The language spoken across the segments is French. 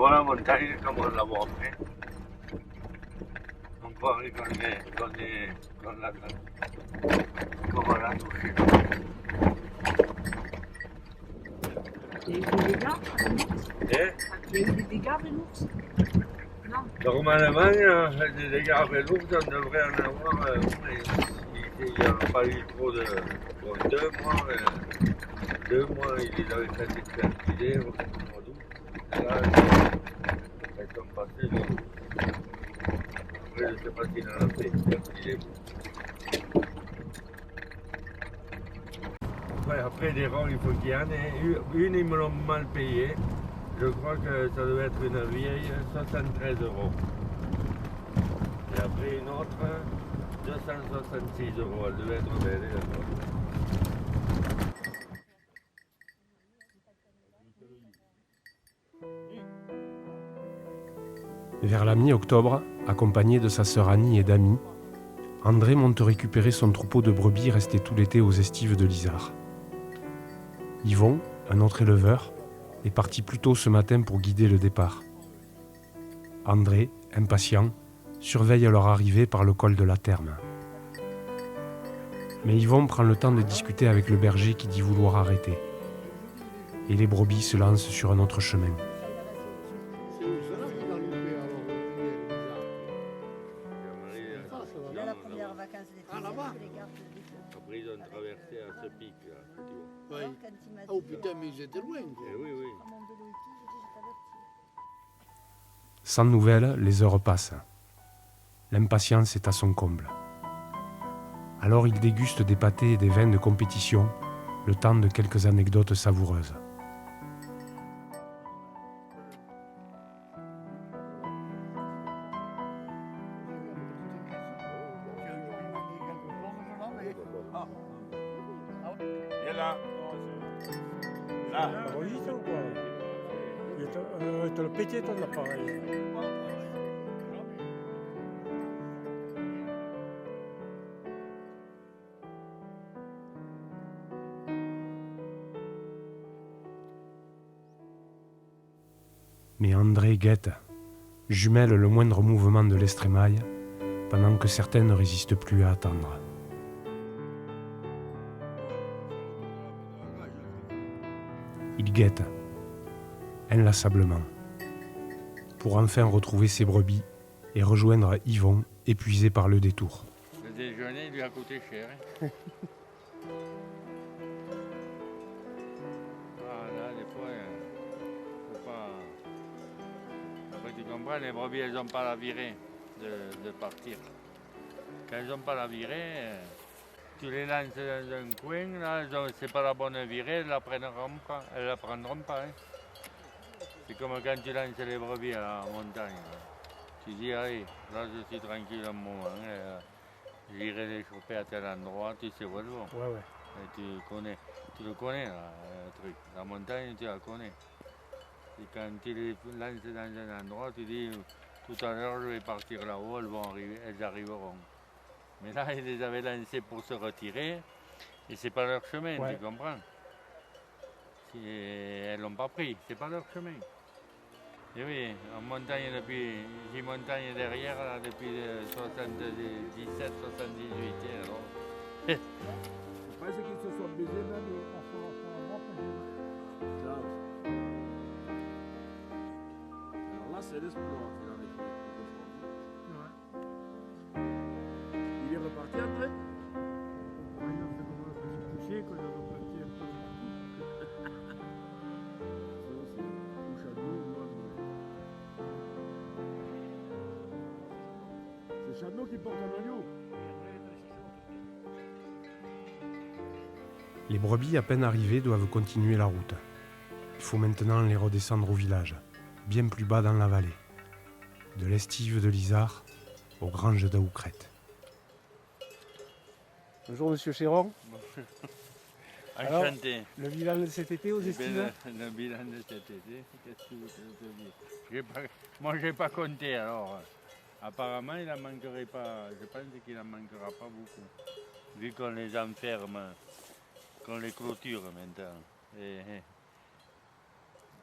voit la montagne comme on la voit après. On croirait qu'on l'a touché. Il y a eu des dégâts avec l'ours? Il y a eu des dégâts avec l'ours? Non. Normalement, des dégâts avec l'ours, on devrait en avoir il n'y a pas eu trop de... Bon, 2 mois, il avait fait expertiser au mois d'août. Et là, elles sont passées de... Après, je ne sais pas s'il en a fait expertiser. Après, des ronds, il faut qu'il y en ait. Une, ils me l'ont mal payée. Je crois que ça devait être une vieille, 73 €. Et après une autre, 266 €. Elle devait être belle, Vers la mi-octobre, accompagné de sa sœur Annie et d'amis, André monte récupérer son troupeau de brebis resté tout l'été aux estives de l'Isard. Yvon, un autre éleveur, est parti plus tôt ce matin pour guider le départ. André, impatient, surveille leur arrivée par le col de la Terme. Mais Yvon prend le temps de discuter avec le berger qui dit vouloir arrêter. Et les brebis se lancent sur un autre chemin. Après, ils ont traversé à ce pic, là, tu vois. Oui. Oh putain, mais ils étaient loin. Eh oui, oui. Sans nouvelles, les heures passent. L'impatience est à son comble. Alors il déguste des pâtés et des vins de compétition, le temps de quelques anecdotes savoureuses. Et là. Là. Enregistre ou quoi? Tu le pété ton appareil. Mais André guette, jumelle le moindre mouvement de l'estrémaille, pendant que certaines ne résistent plus à attendre. Il guette, inlassablement, pour enfin retrouver ses brebis et rejoindre Yvon, épuisé par le détour. Le déjeuner lui a coûté cher. Hein. Ah là, des fois, faut pas... Après, tu comprends, les brebis, elles n'ont pas la virée de partir. Quand elles n'ont pas la virée, tu les lances dans un coin, là, c'est pas la bonne virée, elles la prendront pas. Hein. C'est comme quand tu lances les brebis à la montagne. Là. Tu dis, allez, là je suis tranquille un moment, j'irai les choper à tel endroit, tu sais où elles vont. Ouais. Et tu le connais là, le truc. La montagne, tu la connais. Et quand tu les lances dans un endroit, tu dis, tout à l'heure je vais partir là-haut, elles arriveront. Mais là, ils les avaient lancés pour se retirer, et c'est pas leur chemin, tu comprends? Elles l'ont pas pris, c'est pas leur chemin. Et oui, en montagne j'ai montagne derrière là, depuis 77, 78, alors. Je pense qu'ils se soient baisés même en Europe. Alors là, c'est l'espoir qu'il en est fait. Il est reparti après. Il a fait comme un petit coucher quand il est reparti un peu. C'est Chadot qui porte un agneau. Les brebis à peine arrivées doivent continuer la route. Il faut maintenant les redescendre au village, bien plus bas dans la vallée, de l'estive de l'Isard aux granges d'Aoucrette. Bonjour Monsieur Chéron. Enchanté. Le bilan de cet été aux estives? Le bilan de cet été, qu'est-ce que vous te dire? Moi, j'ai pas compté, alors. Apparemment, il n'en manquerait pas. Je pense qu'il n'en manquera pas beaucoup. Vu qu'on les enferme, qu'on les clôture maintenant.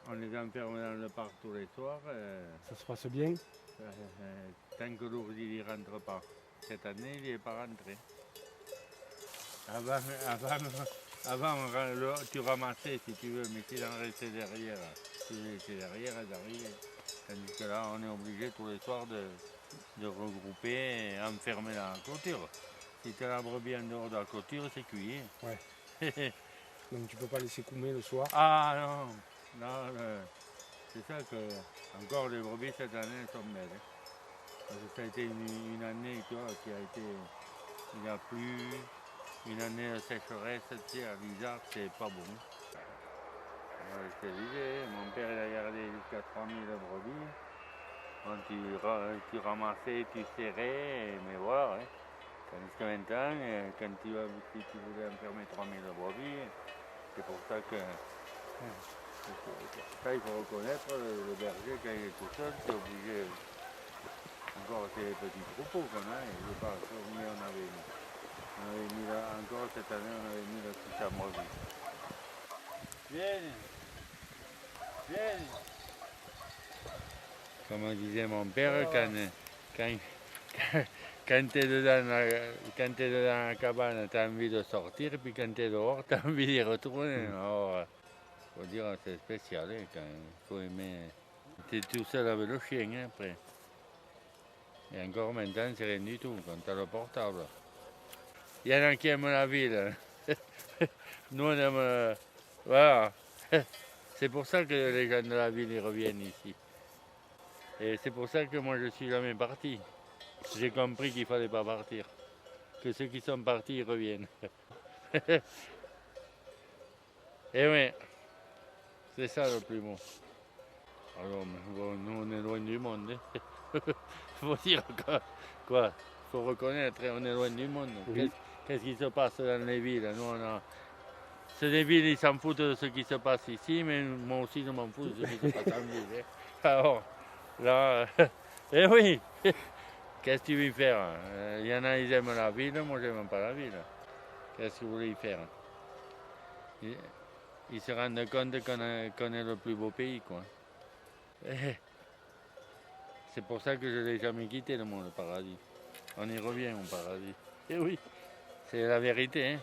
On les enferme dans le parc tous les soirs. Ça se passe bien? Tant que l'ours il rentre pas. Cette année, il n'est pas rentré. Avant, tu ramassais si tu veux, mais s'il en restait derrière, tu les laissais derrière, elles arrivaient. Tandis que là, on est obligé tous les soirs de regrouper et enfermer la clôture. Si tu as la brebis en dehors de la clôture, c'est cuit. Ouais. Donc tu peux pas laisser coumer le soir? Ah non, non, c'est ça que encore les brebis cette année elles sont belles. Hein. Parce que ça a été une année tu vois, qui a été, il a plu, une année de sécheresse, tu sais, à l'Isard, c'est pas bon. Alors, je te disais, mon père il a gardé jusqu'à 3000 brebis. Quand tu ramassais, tu serrais, mais voilà. Hein. Tandis que maintenant, si tu voulais enfermer 3000 brebis, c'est pour ça que ça il faut reconnaître, le berger quand il est tout seul, c'est obligé. Encore ces petits troupeaux qu'on a, et je pas, mais on avait mis là, encore cette année on avait mis le 600 brebis. Viens, viens. Comme disait mon père, quand tu es dedans la cabane, tu as envie de sortir, et puis quand tu es dehors, tu as envie d'y retourner. Alors, faut dire, c'est spécial, hein, quand il faut aimer. Tu es tout seul avec le chien, hein, après. Et encore maintenant, c'est rien du tout, quand tu as le portable. Il y en a qui aiment la ville. Nous, on aime. Voilà. C'est pour ça que les gens de la ville ils reviennent ici. Et c'est pour ça que moi, je suis jamais parti. J'ai compris qu'il ne fallait pas partir. Que ceux qui sont partis, ils reviennent. Et oui, c'est ça le plus beau. Alors, nous, on est loin du monde. Hein. Faut dire quoi. Faut reconnaître, on est loin du monde. Oui. Qu'est-ce qui se passe dans les villes? Nous, c'est des villes, ils s'en foutent de ce qui se passe ici, mais moi aussi, je m'en fous de ce qui se passe en ville. Hein. Alors, là, eh oui. Qu'est-ce que tu veux faire? Il y en a, ils aiment la ville, moi je n'aime pas la ville. Qu'est-ce que vous voulez faire? Ils se rendent compte qu'on est le plus beau pays, quoi. C'est pour ça que je ne l'ai jamais quitté, le monde, le paradis. On y revient au paradis. Et oui, c'est la vérité. Hein.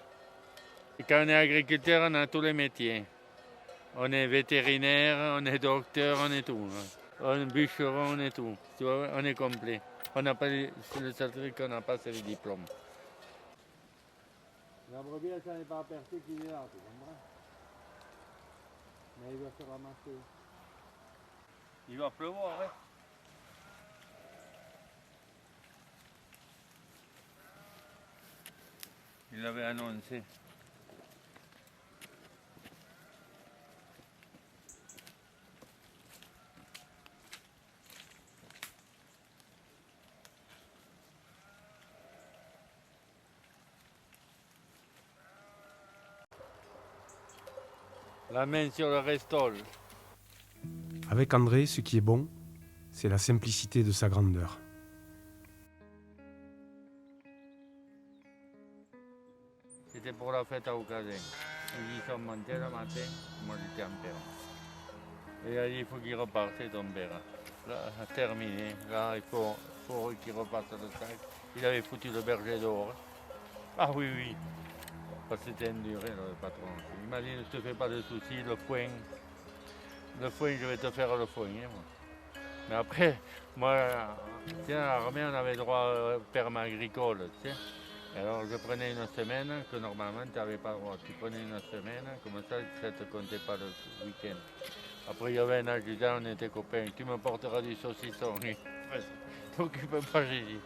Et quand on est agriculteur, on a tous les métiers. On est vétérinaire, on est docteur, on est tout. Hein. On est bûcheron, on est tout. Tu vois, on est complet. On n'a pas, c'est le seul truc qu'on n'a pas, c'est les diplômes. La brebis, elle s'en est pas aperçue qu'il est là, tu comprends? Mais il va se ramasser. Il va pleuvoir, hein? Il l'avait annoncé. La main sur le restol. Avec André, ce qui est bon, c'est la simplicité de sa grandeur. C'était pour la fête à Ocasin. Ils y sont montés le matin, moi j'étais en père. Et il a dit il faut qu'il reparte, c'est ton père. Là, terminé. Là, il faut qu'il repasse le sac. Il avait foutu le berger dehors. Ah oui, oui. Parce que c'était enduré, le patron. Il m'a dit ne te fais pas de soucis, le foin, je vais te faire le foin. Hein, moi. Mais après, moi, tiens, à l'armée, on avait droit au permis agricole, tu sais. Alors je prenais une semaine que normalement tu n'avais pas le droit. Tu prenais une semaine, comme ça ne te comptait pas le week-end. Après il y avait un adjudant, on était copains. Tu me porteras du saucisson. T'occupe pas, j'ai dit.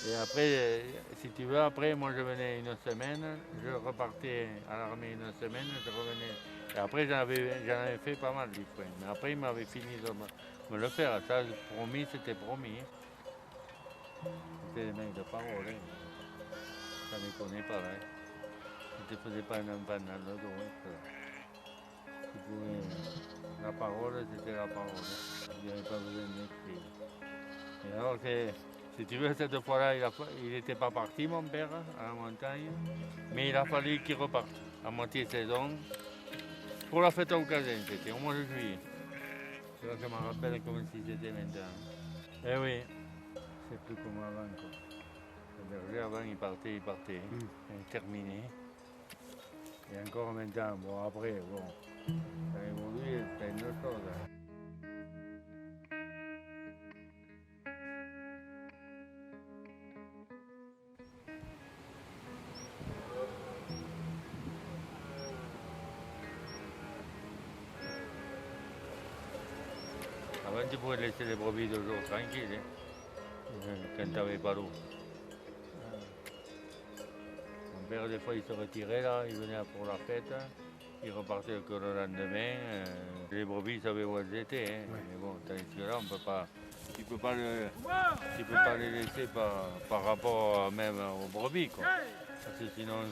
Et après, si tu veux, après moi je venais une semaine, je repartais à l'armée une semaine, je revenais. Et après j'en avais fait pas mal du foin. Mais après il m'avait fini de me le faire. Ça, promis, c'était promis. C'était des mecs de parole. Hein. Ça ne connaît pas, hein. Tu ne te faisais pas un enfant dans le dos. Hein. La parole, c'était la parole. Hein. Il n'y avait pas besoin d'écrire. Et alors, si tu veux, cette fois-là, il n'était pas parti, mon père, à la montagne. Mais il a fallu qu'il reparte à moitié saison pour la fête au Casin, c'était au mois de juillet. Tu vois, je me rappelle comme si c'était maintenant. Eh oui, c'est plus comme avant, quoi. Le berger, avant, il partait. Il terminé. Et encore maintenant, bon, après, bon, ça a évolué, c'est une autre chose. Hein. Avant, tu pouvais laisser les brebis 2 jours tranquilles, hein, quand tu n'avais pas d'eau. Mon père, des fois, il se retirait là, il venait pour la fête, il repartait que le lendemain. Les brebis savaient où elles étaient, hein. Ouais. Mais bon, tandis que là, on peut pas. Tu peux pas, tu peux pas les laisser par rapport même aux brebis, quoi. Parce que sinon,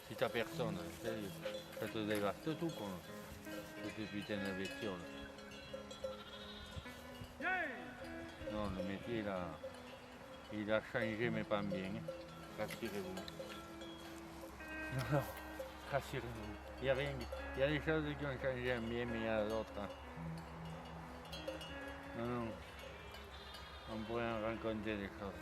si t'as personne, ça te dévaste tout, quoi. Cette putain de bestiole. Non, le métier, là, il a changé, mais pas bien. Hein. Rassurez-vous. Non, non, rassurez-vous. Il y a rien. Il y a des choses qui ont changé en bien, mais il y a d'autres. Hein. Non, non. On pourrait en raconter des choses.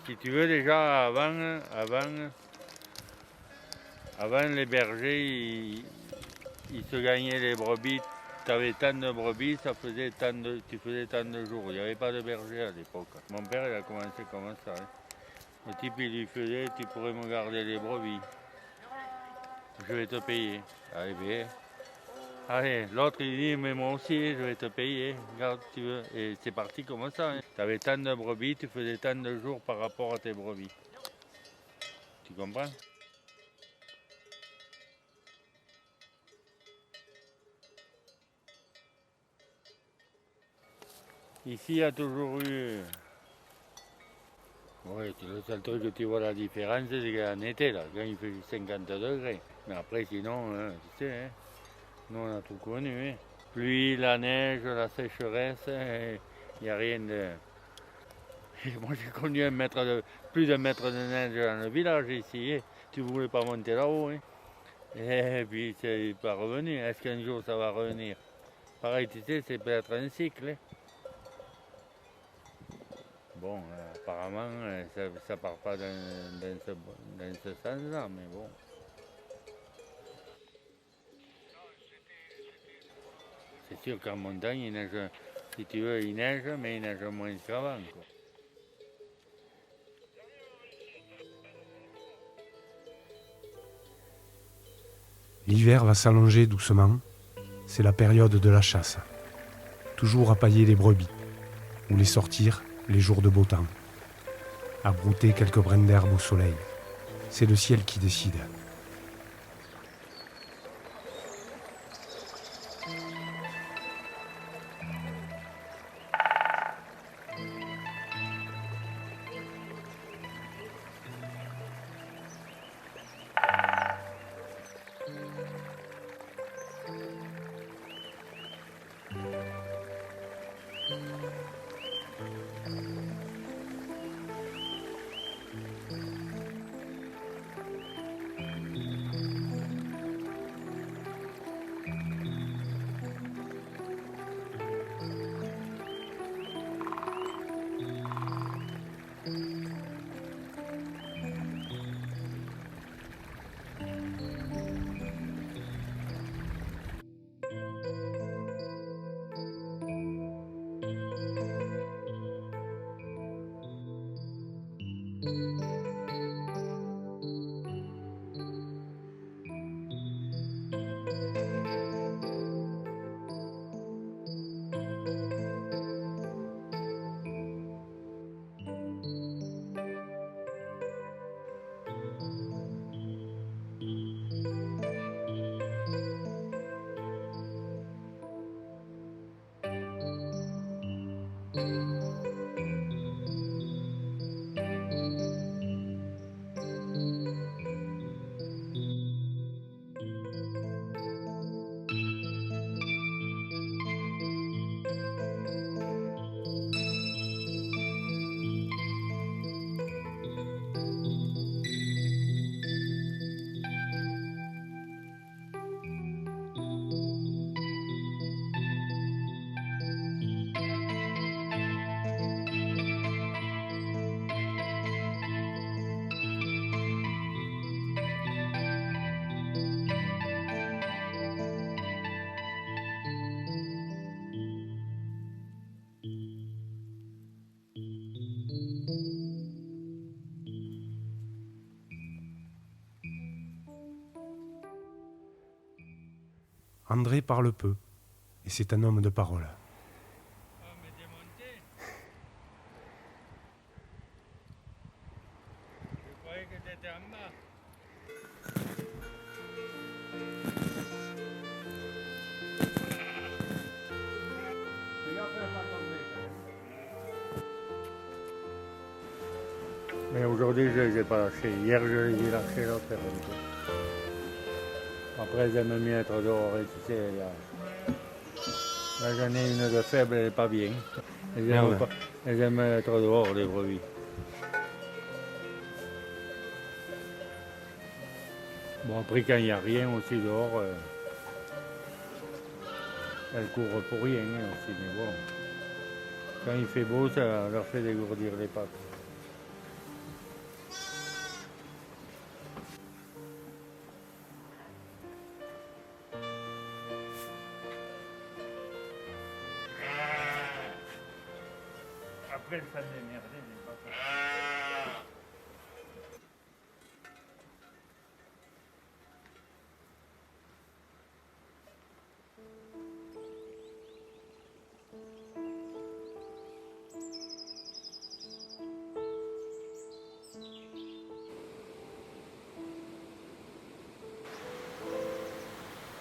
Si tu veux, déjà, avant les bergers, ils se gagnaient les brebis. Tu avais tant de brebis, tu faisais tant de jours. Il n'y avait pas de berger à l'époque. Mon père, il a commencé comme ça. Hein. Le type, il lui faisait, tu pourrais me garder les brebis. Je vais te payer. Allez, bien. Allez, l'autre, il dit, mais moi aussi, je vais te payer. Regarde, tu veux. Et c'est parti comme ça. Hein. Tu avais tant de brebis, tu faisais tant de jours par rapport à tes brebis. Tu comprends? Ici, il y a toujours eu. Oui, le seul truc que tu vois la différence, c'est qu'en été, là, quand il fait 50 degrés. Mais après, sinon, hein, tu sais, hein, nous, on a tout connu. Hein. Pluie, la neige, la sécheresse, il n'y a rien de. Moi, j'ai connu plus d'un mètre de neige dans le village ici. Hein. Tu ne voulais pas monter là-haut. Hein. Et puis, c'est pas revenu. Est-ce qu'un jour, ça va revenir? Pareil, tu sais, c'est peut-être un cycle. Hein. Bon, apparemment, ça part pas dans ce sens-là, mais bon. C'est sûr qu'en montagne, il neige, si tu veux, il neige, mais il neige moins qu'avant. Quoi. L'hiver va s'allonger doucement. C'est la période de la chasse. Toujours à pailler les brebis, ou les sortir les jours de beau temps. À brouter quelques brins d'herbe au soleil. C'est le ciel qui décide. André parle peu, et c'est un homme de parole. Oh, mais démonté. Je croyais que t'étais en bas. Fais gaffe à pas tomber, quand même. Mais aujourd'hui, je ne les ai pas lâchés. Hier, je les ai lâchés l'autre après. Après, j'aime mieux être dehors. Et tu sais, là, j'en ai une de faible, elle n'est pas bien. Merde. Elles aiment être dehors, les brebis. Bon, après, quand il n'y a rien aussi dehors, elles courent pour rien aussi. Mais bon, quand il fait beau, ça leur fait dégourdir les pattes. Après, elles s'en démerder, les pattes.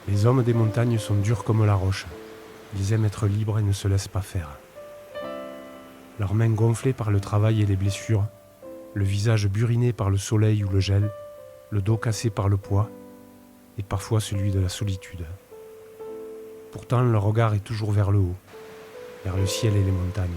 Les hommes des montagnes sont durs comme la roche. Ils aiment être libres et ne se laissent pas faire. Leurs mains gonflées par le travail et les blessures, le visage buriné par le soleil ou le gel, le dos cassé par le poids, et parfois celui de la solitude. Pourtant, leur regard est toujours vers le haut, vers le ciel et les montagnes.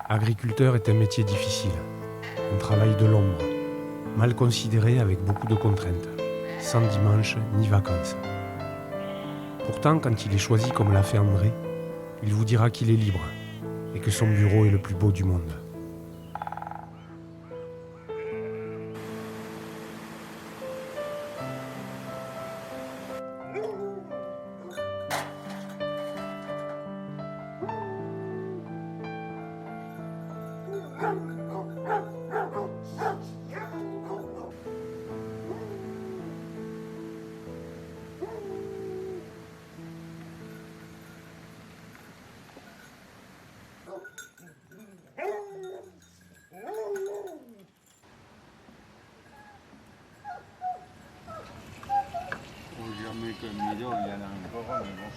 Agriculteur est un métier difficile, un travail de l'ombre, mal considéré avec beaucoup de contraintes, sans dimanche ni vacances. Pourtant, quand il est choisi comme l'a fait André, il vous dira qu'il est libre et que son bureau est le plus beau du monde. mais comme Mido, il y en a encore, mais bon.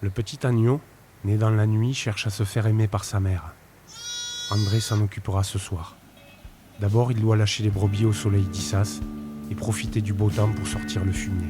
Le petit agneau, né dans la nuit, cherche à se faire aimer par sa mère. André s'en occupera ce soir. D'abord, il doit lâcher les brebis au soleil d'Issas et profiter du beau temps pour sortir le fumier.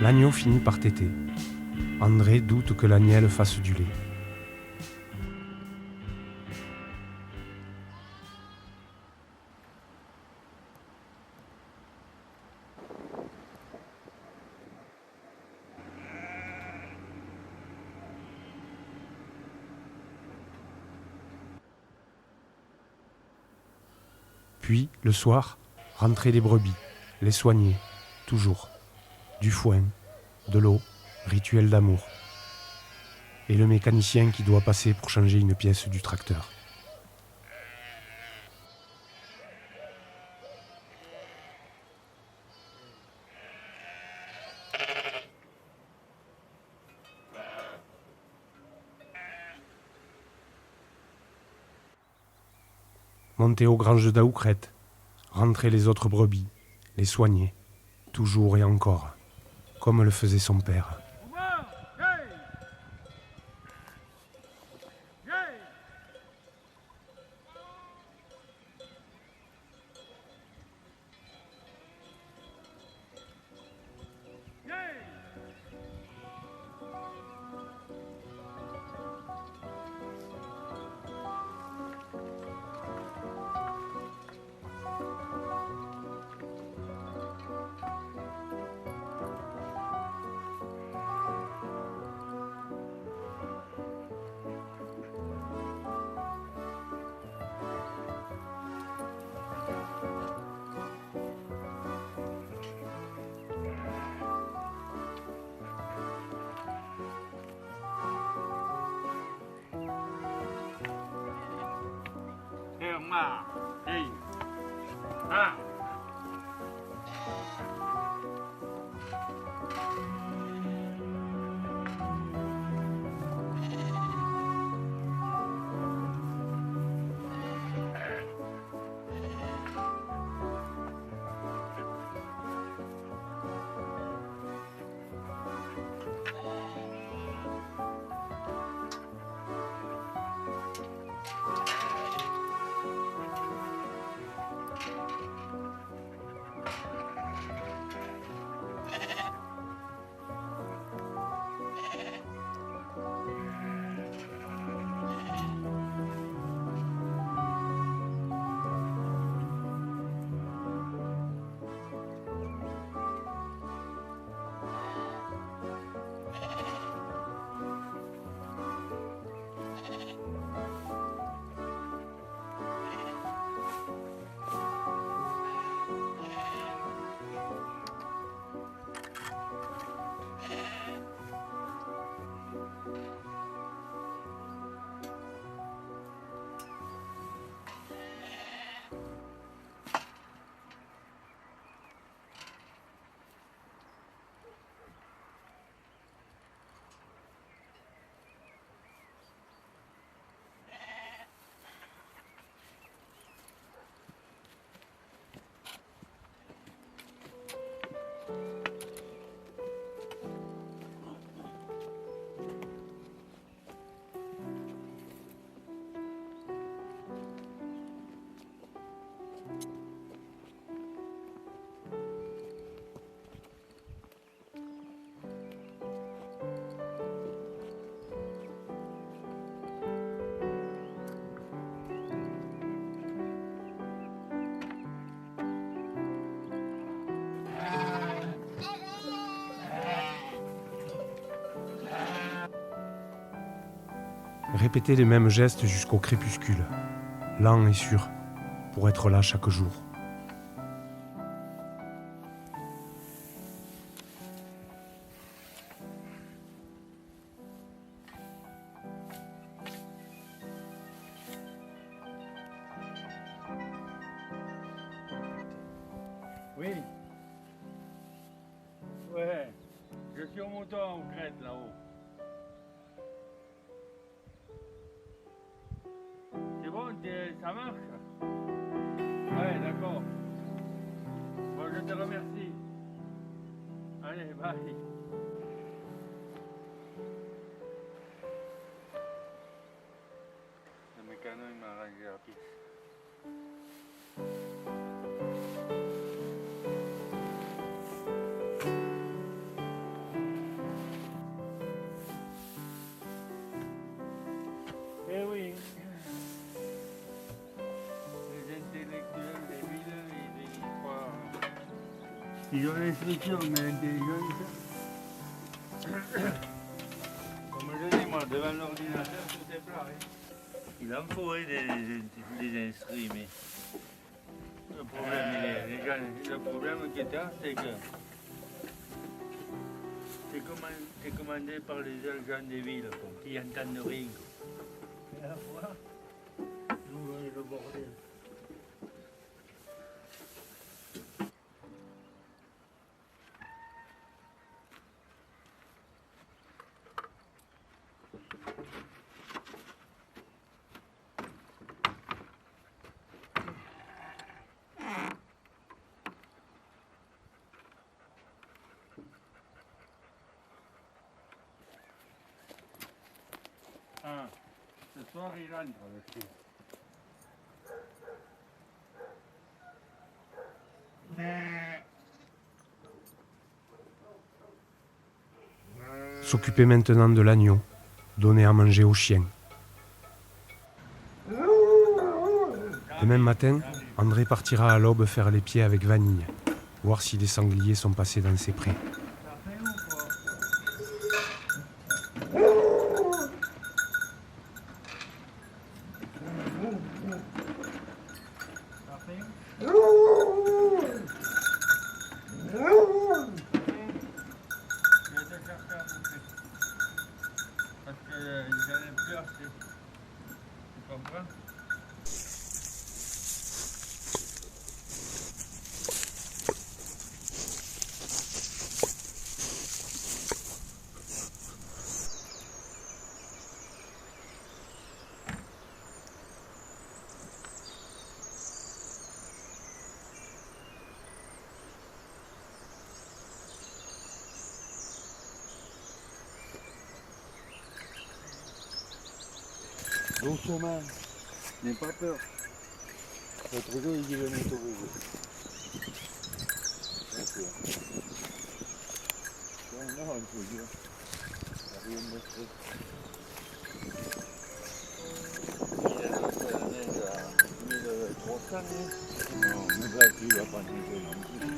L'agneau finit par téter. André doute que l'agnelle fasse du lait. Puis, le soir, rentrer les brebis, les soigner, toujours. Du foin, de l'eau, rituel d'amour. Et le mécanicien qui doit passer pour changer une pièce du tracteur. Monter aux granges d'Aoucrette, rentrer les autres brebis, les soigner, toujours et encore, comme le faisait son père. Hey. Ah. répéter les mêmes gestes jusqu'au crépuscule, lent et sûr, pour être là chaque jour. Oui. Ouais. Je suis au mouton en crête là-haut. C'est bon, ça marche? Ouais, d'accord. Bon, je te remercie. Allez, bye. Le mécano, il m'a arrangé la piste. Eh oui, les intellectuels des villes, ils croient. Ils ont l'instruction, mais l'intelligence. Comme je dis, moi, devant l'ordinateur, tout est plat. Hein. Il en faut des instruits, mais le problème qu'il y a, c'est que c'est commandé par les agents des villes, quoi, qui n'entendent rien. Et à la fois, nous, on est le bordel. Ah, ce soir, il rentre, le chien. S'occuper maintenant de l'agneau, donner à manger aux chiens. Demain matin, André partira à l'aube faire les pieds avec Vanille, voir si les sangliers sont passés dans ses prés. Parce que j'en ai plus assez. Tu comprends? Doucement, n'aie pas peur. L'autre jour, il dit le moto bébé. Non, il faut dire. Il n'y a rien de stress. Il y a la neige à 1300. Non, mais bref, il va pas neiger non plus.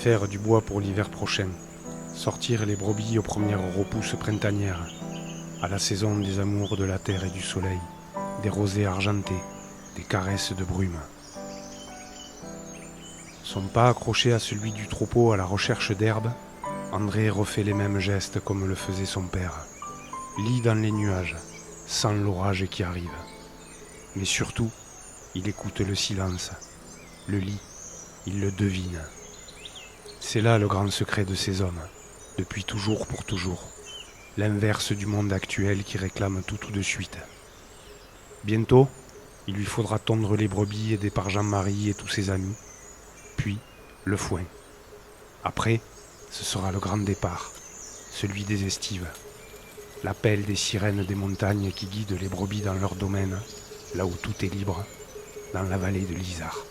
faire du bois pour l'hiver prochain, sortir les brebis aux premières repousses printanières, à la saison des amours de la terre et du soleil, des rosées argentées, des caresses de brume. Son pas accroché à celui du troupeau à la recherche d'herbe, André refait les mêmes gestes comme le faisait son père. Lit dans les nuages, sent l'orage qui arrive. Mais surtout, il écoute le silence, le lit, il le devine. C'est là le grand secret de ces hommes, depuis toujours pour toujours. L'inverse du monde actuel qui réclame tout de suite. Bientôt, il lui faudra tondre les brebis aidé par Jean-Marie et tous ses amis, puis le foin. Après, ce sera le grand départ, celui des estives. L'appel des sirènes des montagnes qui guident les brebis dans leur domaine, là où tout est libre, dans la vallée de l'Isard.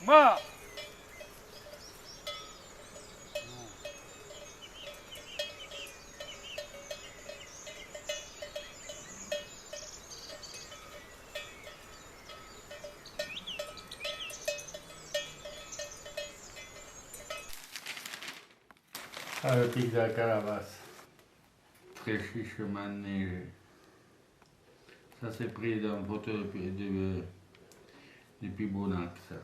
Moi, le pic de la calabasse, très chichement neigé. Ça c'est pris d'un photo depuis Bonac, ça.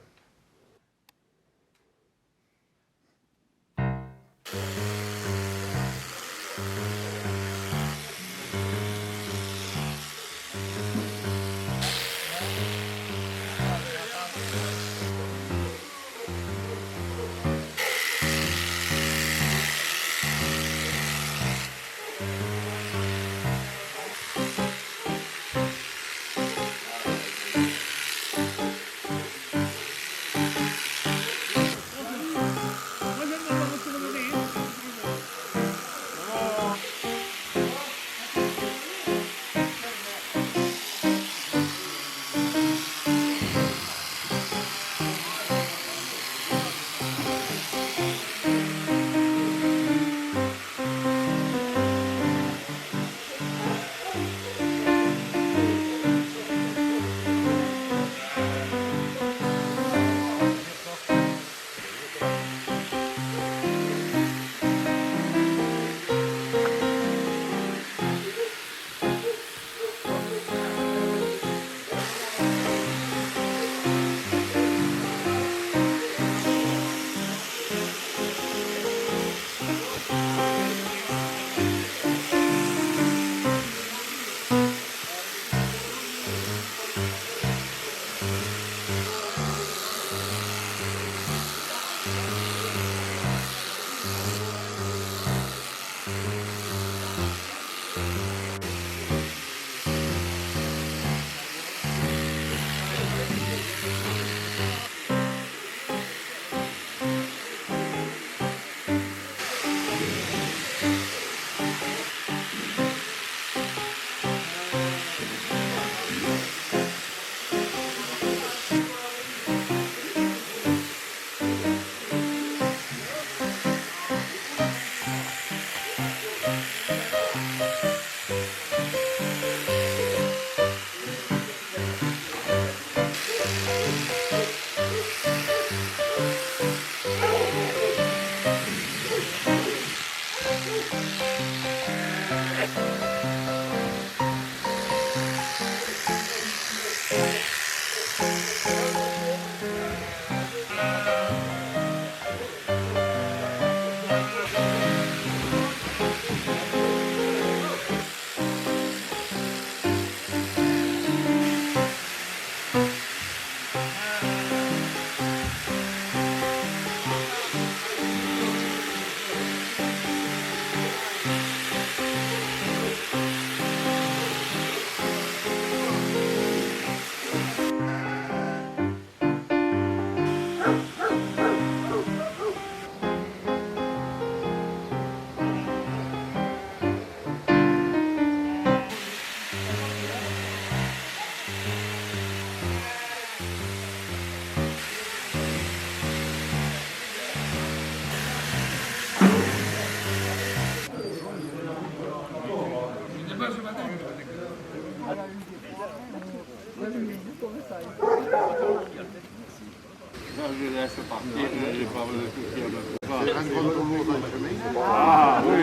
Je laisse partir, j'ai pas besoin de tout dire. Rencontre l'eau dans le chemin. Ah oui.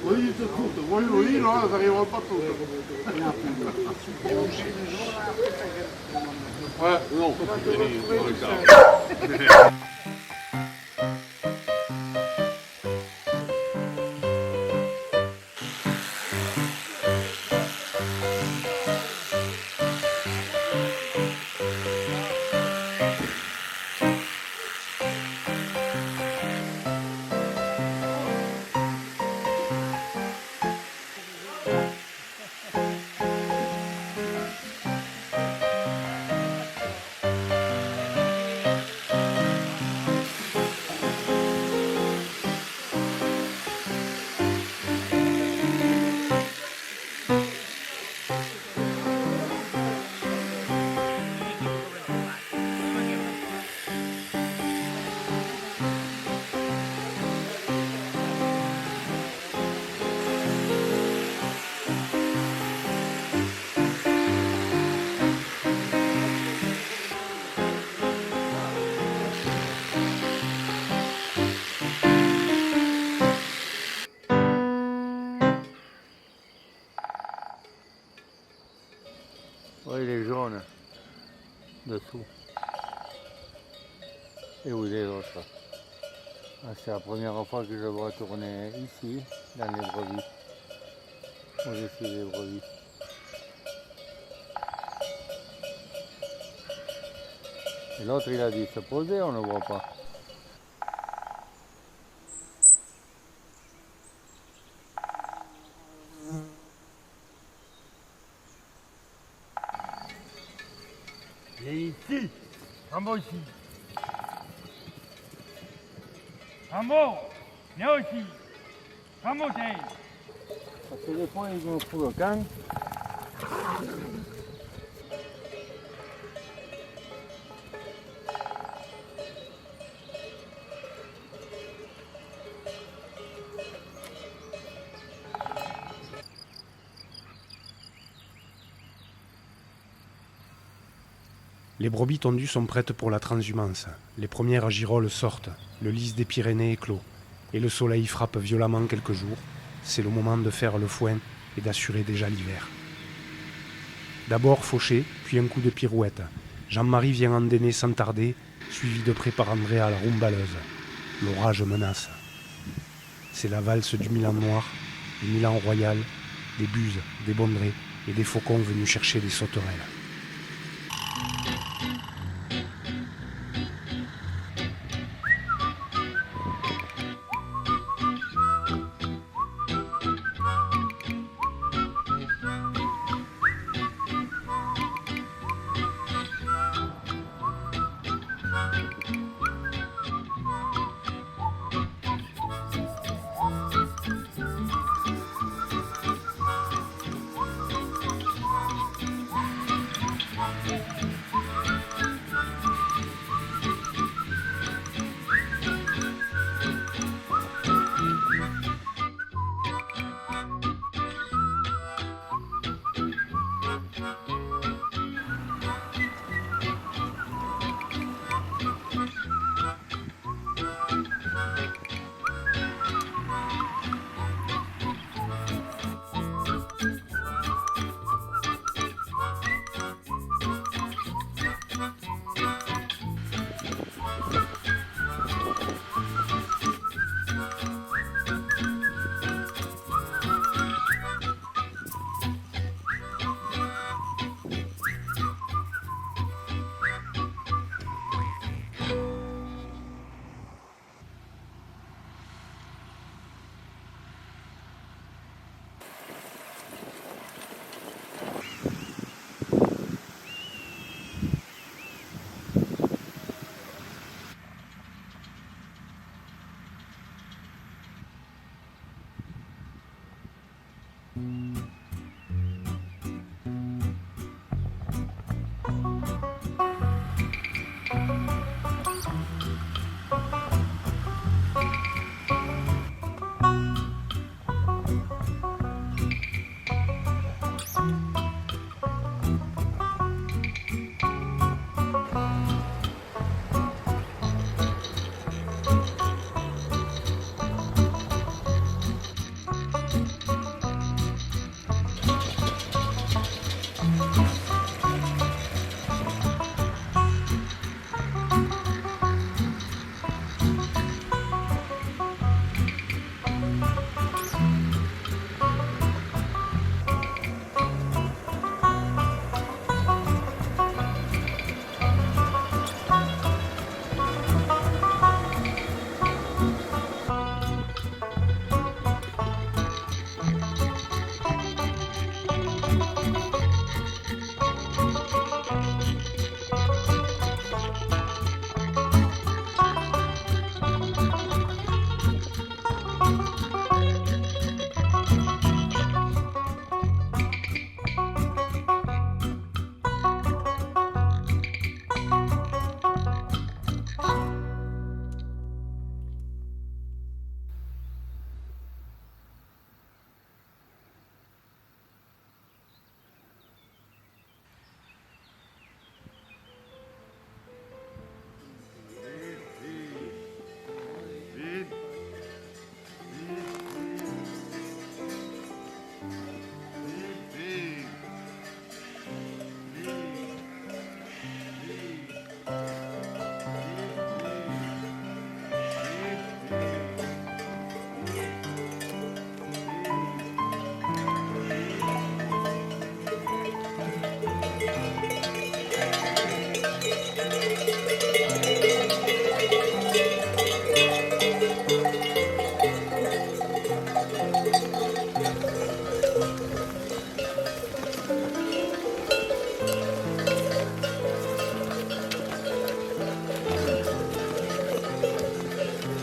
Oui, c'est tout. Oui, oui, non, ça n'arrivera pas tout. Ouais, non. Oui, il est jaune dessous. Et où il est l'autre? Ah, c'est la première fois que je le vois tourner ici, dans les brebis. Au-dessus des brebis. Et l'autre, il a dû se poser, on ne le voit pas. Viens ici. Rambo ici. Rambo, viens aussi. Rambo, tiens. Parce que des fois, ils me foutent le camp. Les brebis tondues sont prêtes pour la transhumance. Les premières girolles sortent, le lys des Pyrénées éclot, et le soleil frappe violemment quelques jours. C'est le moment de faire le foin et d'assurer déjà l'hiver. D'abord fauché, puis un coup de pirouette. Jean-Marie vient endainer sans tarder, suivi de près par André à la roumballeuse. L'orage menace. C'est la valse du Milan noir, du Milan royal, des buses, des bondrées et des faucons venus chercher des sauterelles.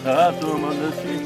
Ça va, tout le monde dessus.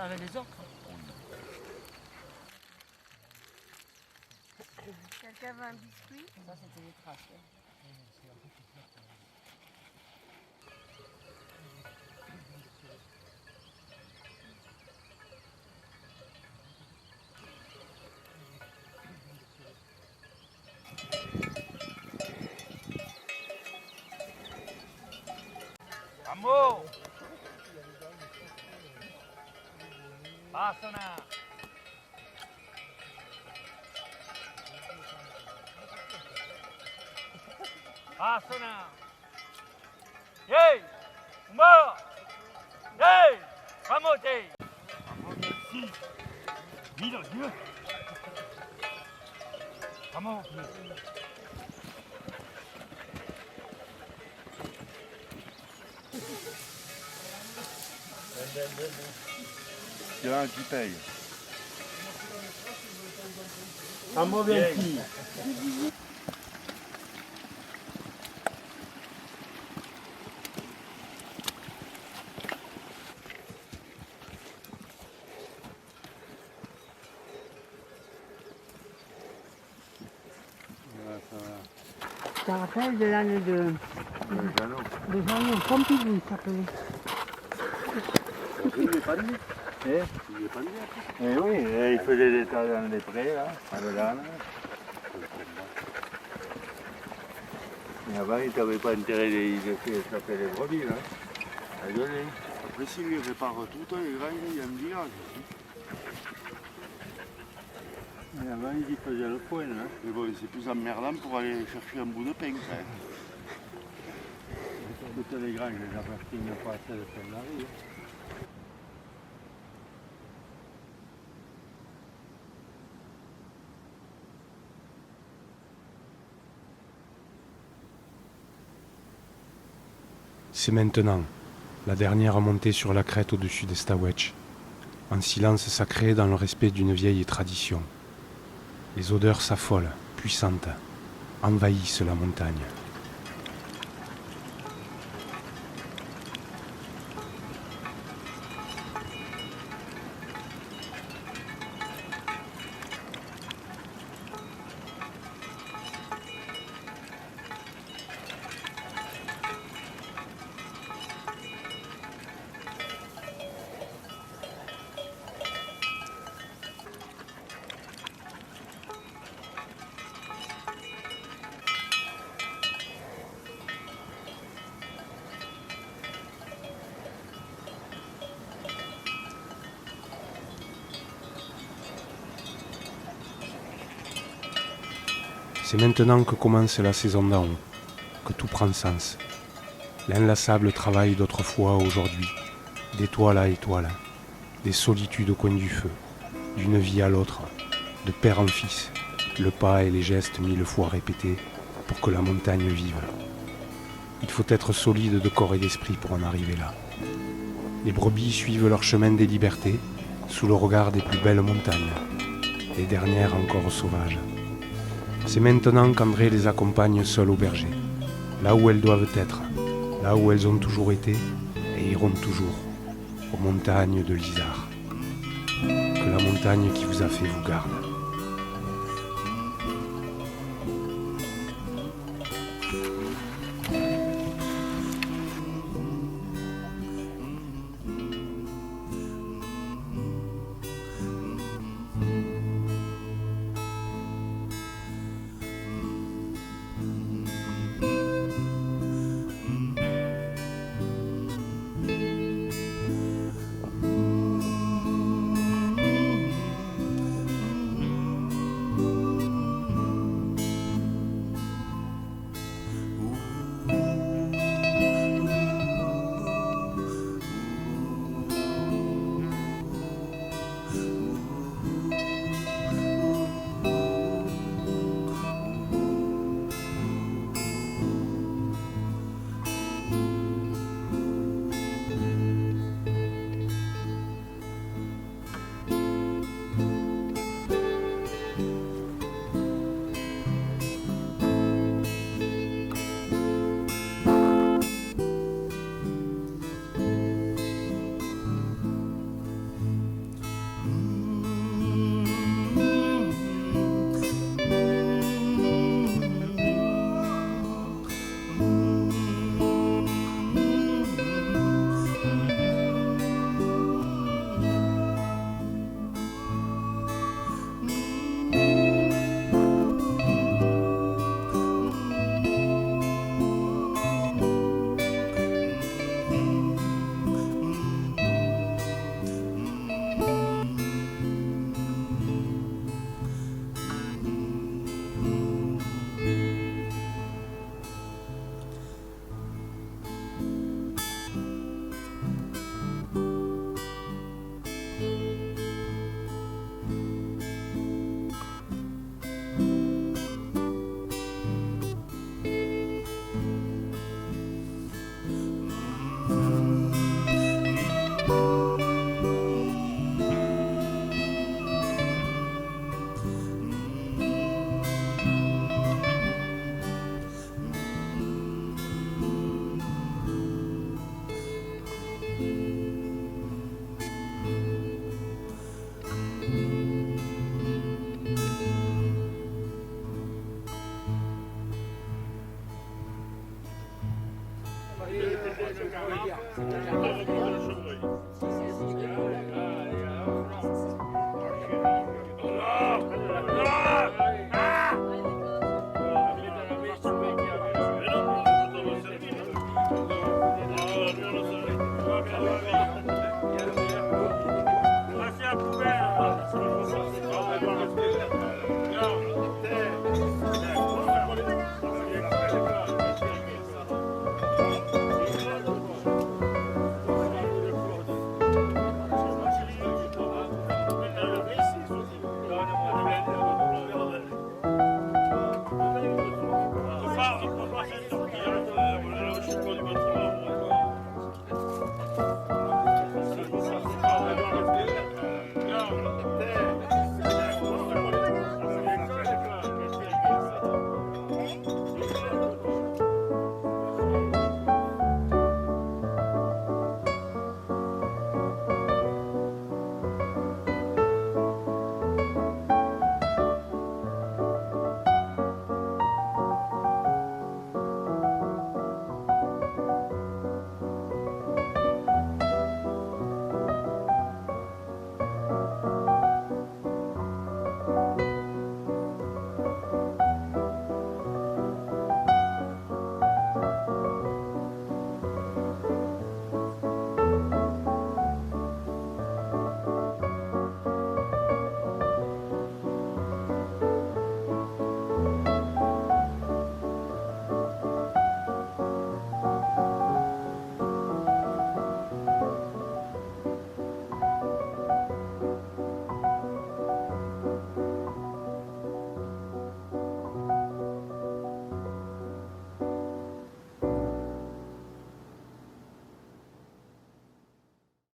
avec les autres. Quelqu'un veut un biscuit? Ça, c'était les traces. Vamos! Passana! Passana! Yay! Umba! Yay! Vamos, Jay! Vamos, si! Mira, Dieu! Vamos! Il y en a un qui paye. Un mauvais petit. Ça rappelle de l'année de Jeannot, Pompidou, il s'appelait. Eh oui, il faisait des tas dans les prés, là, à Logane. Et avant, il n'avait pas intérêt de s'appeler les brebis, là. À donner. Après, s'il les répare toutes, les granges, il y a un village. Et avant, il faisait le coin, là. Mais bon, c'est plus emmerdant pour aller chercher un bout de pain, quand même. Toutes les granges, les appartiennent pas à celle de Saint-Marie. C'est maintenant, la dernière montée sur la crête au-dessus des Stawetch, un silence sacré dans le respect d'une vieille tradition. Les odeurs s'affolent, puissantes, envahissent la montagne. C'est maintenant que commence la saison d'en haut, que tout prend sens. L'inlassable travail d'autrefois aujourd'hui, d'étoile à étoile, des solitudes au coin du feu, d'une vie à l'autre, de père en fils, le pas et les gestes 1000 fois répétés pour que la montagne vive. Il faut être solide de corps et d'esprit pour en arriver là. Les brebis suivent leur chemin des libertés, sous le regard des plus belles montagnes, les dernières encore sauvages. C'est maintenant qu'André les accompagne seuls au berger, là où elles doivent être, là où elles ont toujours été et iront toujours, aux montagnes de l'Isard. Que la montagne qui vous a fait vous garde. chevreuil.